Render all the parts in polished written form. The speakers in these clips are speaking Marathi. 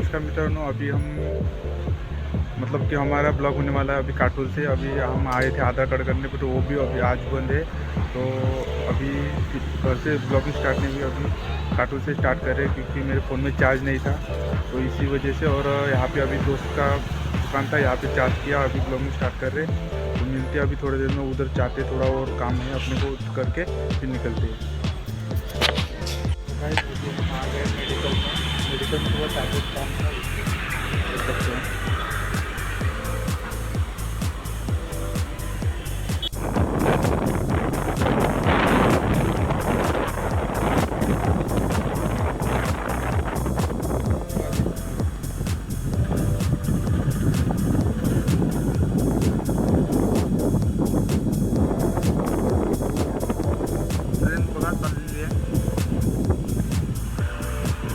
नमस्कार मित्रों, अभी हम मतलब कि हमारा ब्लॉग होने वाला है अभी काटोल से। अभी हम आए थे आधार कार्ड करने पे, तो वो भी अभी आज बंद है। तो अभी घर से ब्लॉगिंग स्टार्ट नहीं हुई, अभी काटोल से स्टार्ट कर रहे हैं क्योंकि मेरे फ़ोन में चार्ज नहीं था, तो इसी वजह से। और यहाँ पे अभी दोस्त का दुकान था, यहाँ पे चार्ज किया, अभी ब्लॉगिंग स्टार्ट कर रहे हैं। तो मिलते हैं अभी थोड़ी देर में, उधर जाते थोड़ा और काम है अपने को करके फिर निकलते हैं। आ गए मेडिकल में, बहुत आगे काम था, देख सकते हैं। ट्रेन बघा चाललेली आहे,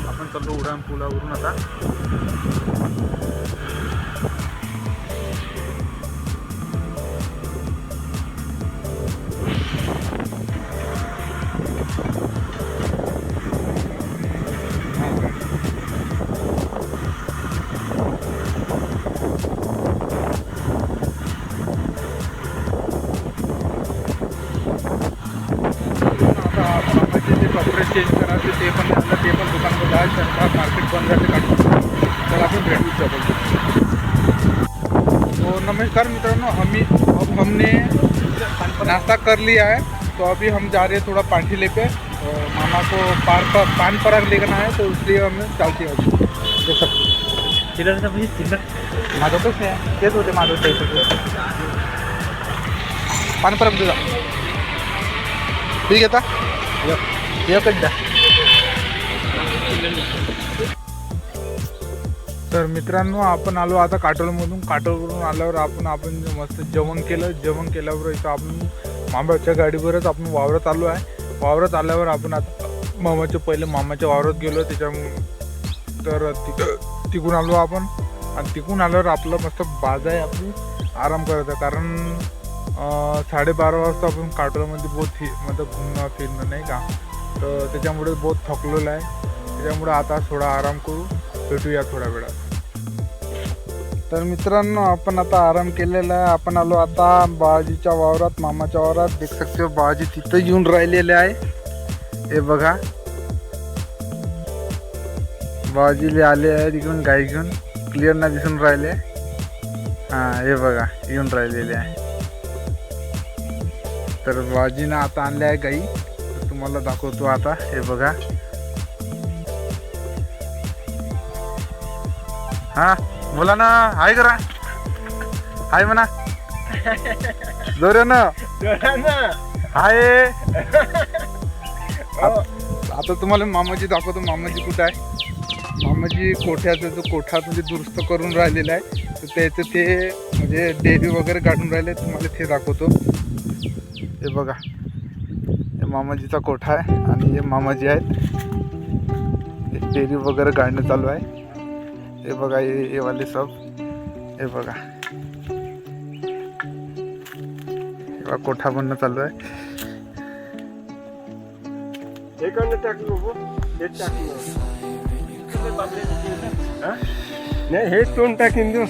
आपण चाललो उड्डाण पुलावरून आता। कपडे चेंज करायचे ते पण आता ते पण दुकान बंद आहे, शनिवार मार्केट बंद झाले काटून, तर आपण भेटू शकतो। तो नमस्कार मित्रों, हमने नाश्ता कर लिया है, तो अभी हम जा रहे हैं थोड़ा पांठी लेके। मामा को पान पराग लेना है, तो इसलिए हमें चलते हैं अभी। देख सकते चिल्लर माधव से तेच होते माधव पान पराग तुझा ठीक आहे आता तर मित्रांनो, आपण आलो आता काटोलमधून। काटोलवरून आल्यावर आपण मस्त जेवण केल्यावर इथं आपण मामाच्या गाडीवरच आपण वावरात आलो आहे। वावरात आल्यावर आपण आता मामाच्या वावरात गेलो, तर तिकून आलो आपण। आणि तिकून आल्यावर आपलं मस्त बाजा आहे, आपण आराम करायचा, कारण 12:30 वाजता आपण काटोलमध्ये बहुत मतलब घुमणं फिरणं नाही का, तर त्याच्यामुळे बहुत थकलेलं आहे। त्याच्यामुळे आता थोडा आराम करू, भेटूया थोड्या वेळात। तर मित्रांनो, आपण आता आराम केलेला आहे। आपण आलो आता बाबाजीच्या वावरात, मामाच्या वावरात। देख सकते हो बाबाजी तिथं येऊन राहिलेले आहे, हे बघा बाबाजीले आले आहे तिकडून गाई घेऊन, क्लिअर ना दिसून राहिले। हां, हे बघा येऊन राहिलेले आहे। तर बाबाजीनं आता आणले आहे गाई, तर तुम्हाला दाखवतो आता, हे बघा। हा बोला ना, हाय करा, हाय म्हणा जोरानं हाय। आता तुम्हाला मामाजी दाखवतो, मामाजी कुठं आहे। मामाजी कोठ्याचा जो कोठा म्हणजे दुरुस्त करून राहिलेला आहे, तर त्याचं ते म्हणजे डेअरी वगैरे काढून राहिले, तुम्हाला ते दाखवतो। हे बघा, हे मामाजीचा कोठा आहे आणि हे मामाजी आहेत, डेअरी वगैरे गाडणं चालू आहे। हे बघा, हे वाले सब, हे बघा कोठा बनणं चालू आहे। नाही हे तोंड टाकीन देऊ।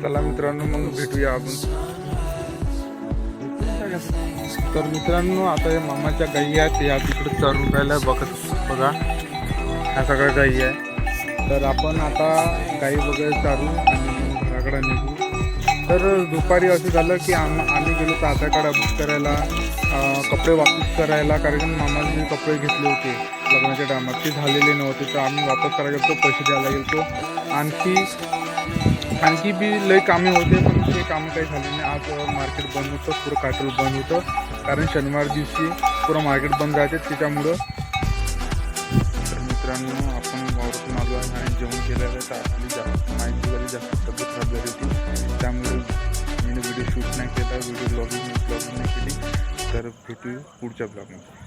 चला मित्रांनो, मग भेटूया आपण। तर मित्रांनो, आता हे मामाच्या गाई आहेत, या तिकडे चरून राहिल्या, बघा ह्या सगळ्या गाई आहे। तर आपण आता गाई वगैरे चारू आणि घराकडे निघू। तर दुपारी असं झालं की आम्ही गेलो तर आधार कार्ड अपडेट करायला, कपडे वापस करायला, कारण मामाने कपडे घेतले होते लग्नाच्या टायमात, ते झालेले नव्हते, तर आम्ही वापस करायला गेलो, पैसे द्यायला गेलो। आणखी बी लई कामे होते, पण ते कामं काही झाले नाही। आज मार्केट बंद होतं, पुरं काटोल बंद होतं, कारण शनिवार दिवशी पुरं मार्केट बंद राहते, त्याच्यामुळं। तर मित्रांनो, आपण वावरातून आलो आहे आणि जेवण केलेलं आहे, तर आपली माहिती झाली, जास्त तब्येत खराब झाली होती, त्यामुळे मी व्हिडिओ शूट नाही केला, व्हिडिओ ब्लॉगिंग नाही केली। तर भेटू पुढच्या ब्लॉगमध्ये।